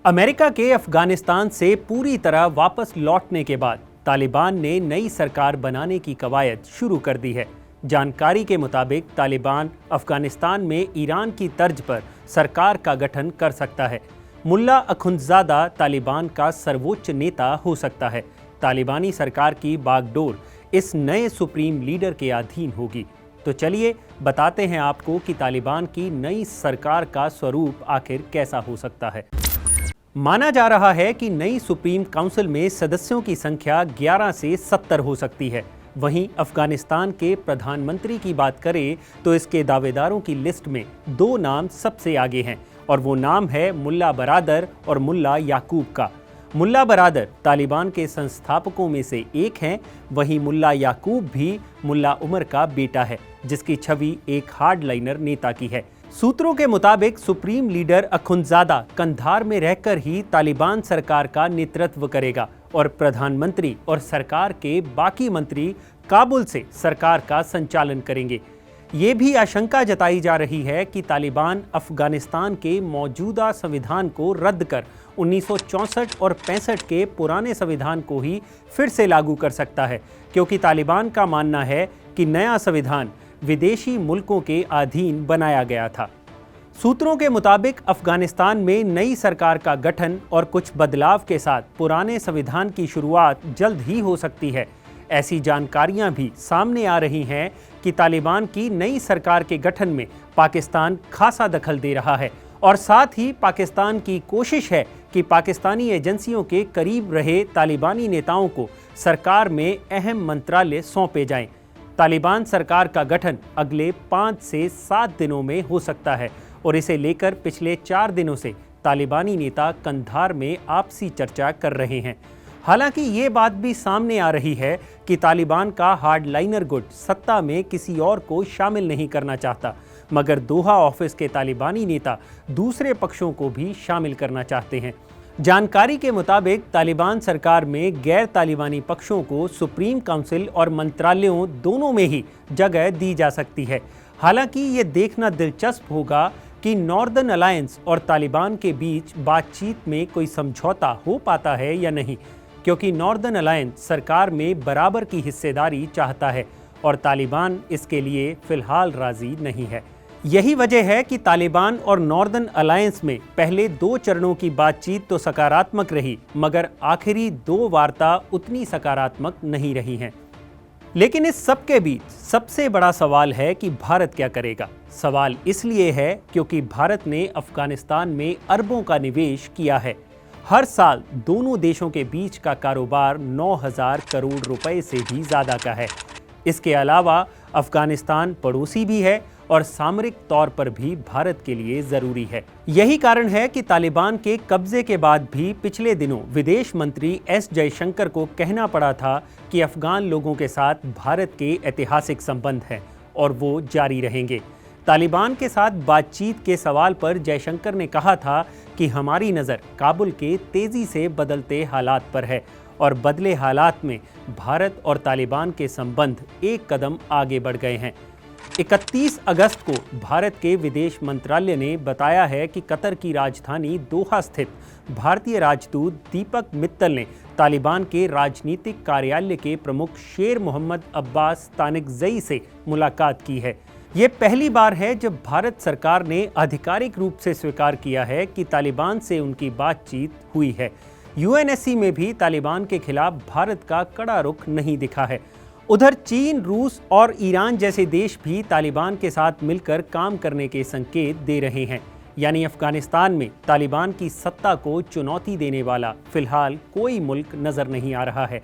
America के अफगानिस्तान से पूरी तरह वापस लौटने के बाद तालिबान ने नई सरकार बनाने की कवायद शुरू कर दी है। जानकारी के मुताबिक तालिबान अफगानिस्तान में ईरान की तर्ज पर सरकार का गठन कर सकता है। मुल्ला अखुंदजादा तालिबान का सर्वोच्च नेता हो सकता है। तालिबानी सरकार की बागडोर इस नए सुप्रीम लीडर के अधीन होगी। तो चलिए बताते हैं आपको कि तालिबान की नई सरकार का स्वरूप आखिर कैसा हो सकता है। माना जा रहा है कि नई सुप्रीम काउंसिल में सदस्यों की संख्या 11 से 70 हो सकती है। वहीं अफगानिस्तान के प्रधानमंत्री की बात करें तो इसके दावेदारों की लिस्ट में 2 नाम सबसे आगे हैं और वो नाम है मुल्ला बरादर और मुल्ला याकूब का। मुल्ला बरादर तालिबान के संस्थापकों में से एक हैं, वहीं मुल्ला याकूब भी मुल्ला उमर का बेटा है, जिसकी छवि एक हार्डलाइनर नेता की है। सूत्रों के मुताबिक सुप्रीम लीडर अखुंदजादा कंधार में रहकर ही तालिबान सरकार का नेतृत्व करेगा और प्रधानमंत्री और सरकार के बाकी मंत्री काबुल से सरकार का संचालन करेंगे। ये भी आशंका जताई जा रही है कि तालिबान अफगानिस्तान के मौजूदा संविधान को रद्द कर 1964 और 65 के पुराने संविधान को ही फिर से लागू कर सकता है, क्योंकि तालिबान का मानना है कि नया संविधान विदेशी मुल्कों के अधीन बनाया गया था। सूत्रों के मुताबिक अफगानिस्तान में नई सरकार का गठन और कुछ बदलाव के साथ पुराने संविधान की शुरुआत जल्द ही हो सकती है। ऐसी जानकारियां भी सामने आ रही हैं कि तालिबान की नई सरकार के गठन में पाकिस्तान खासा दखल दे रहा है और साथ ही पाकिस्तान की कोशिश है कि पाकिस्तानी एजेंसियों के करीब रहे तालिबानी नेताओं को सरकार में अहम मंत्रालय सौंपे जाएं। तालिबान सरकार का गठन अगले 5 से 7 दिनों में हो सकता है और इसे लेकर पिछले 4 दिनों से तालिबानी नेता कंधार में आपसी चर्चा कर रहे हैं। हालांकि ये बात भी सामने आ रही है कि तालिबान का हार्डलाइनर गुट सत्ता में किसी और को शामिल नहीं करना चाहता, मगर दोहा ऑफिस के तालिबानी नेता दूसरे पक्षों को भी शामिल करना चाहते हैं। जानकारी के मुताबिक तालिबान सरकार में गैर तालिबानी पक्षों को सुप्रीम काउंसिल और मंत्रालयों दोनों में ही जगह दी जा सकती है। हालांकि ये देखना दिलचस्प होगा कि नॉर्दर्न अलायंस और तालिबान के बीच बातचीत में कोई समझौता हो पाता है या नहीं, क्योंकि नॉर्दर्न अलायंस सरकार में बराबर की हिस्सेदारी चाहता है और तालिबान इसके लिए फिलहाल राजी नहीं है। यही वजह है कि तालिबान और नॉर्दर्न अलायंस में पहले 2 चरणों की बातचीत तो सकारात्मक रही, मगर आखिरी 2 वार्ता उतनी सकारात्मक नहीं रही हैं। लेकिन इस सब के बीच सबसे बड़ा सवाल है कि भारत क्या करेगा। सवाल इसलिए है क्योंकि भारत ने अफगानिस्तान में अरबों का निवेश किया है। हर साल दोनों देशों के बीच का कारोबार 9,000 करोड़ रुपए से भी ज्यादा का है। इसके अलावा अफगानिस्तान पड़ोसी भी है और सामरिक तौर पर भी भारत के लिए जरूरी है। यही कारण है कि तालिबान के कब्जे के बाद भी पिछले दिनों विदेश मंत्री एस जयशंकर को कहना पड़ा था कि अफगान लोगों के साथ भारत के ऐतिहासिक संबंध हैं और वो जारी रहेंगे। तालिबान के साथ बातचीत के सवाल पर जयशंकर ने कहा था कि हमारी नज़र काबुल के तेजी से बदलते हालात पर है और बदले हालात में भारत और तालिबान के संबंध एक कदम आगे बढ़ गए हैं। 31 अगस्त को भारत के विदेश मंत्रालय ने बताया है कि कतर की राजधानी दोहा स्थित भारतीय राजदूत दीपक मित्तल ने तालिबान के राजनीतिक कार्यालय के प्रमुख शेर मोहम्मद अब्बास तानिकजई से मुलाकात की है। ये पहली बार है जब भारत सरकार ने आधिकारिक रूप से स्वीकार किया है कि तालिबान से उनकी बातचीत हुई है। यूएनएससी में भी तालिबान के खिलाफ भारत का कड़ा रुख नहीं दिखा है। उधर चीन, रूस और ईरान जैसे देश भी तालिबान के साथ मिलकर काम करने के संकेत दे रहे हैं। यानी अफगानिस्तान में तालिबान की सत्ता को चुनौती देने वाला फिलहाल कोई मुल्क नजर नहीं आ रहा है।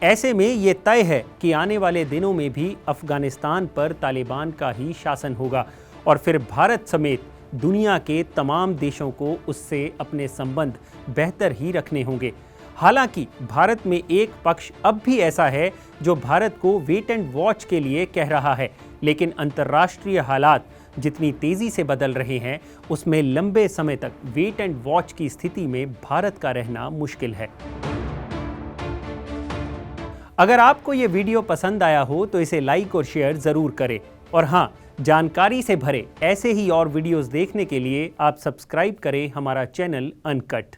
ऐसे में ये तय है कि आने वाले दिनों में भी अफगानिस्तान पर तालिबान का ही शासन होगा और फिर भारत समेत दुनिया के तमाम देशों को उससे अपने संबंध बेहतर ही रखने होंगे। हालांकि भारत में एक पक्ष अब भी ऐसा है जो भारत को वेट एंड वॉच के लिए कह रहा है, लेकिन अंतर्राष्ट्रीय हालात जितनी तेजी से बदल रहे हैं उसमें लंबे समय तक वेट एंड वॉच की स्थिति में भारत का रहना मुश्किल है। अगर आपको ये वीडियो पसंद आया हो तो इसे लाइक और शेयर जरूर करें और हाँ, जानकारी से भरे ऐसे ही और वीडियोस देखने के लिए आप सब्सक्राइब करें हमारा चैनल अनकट।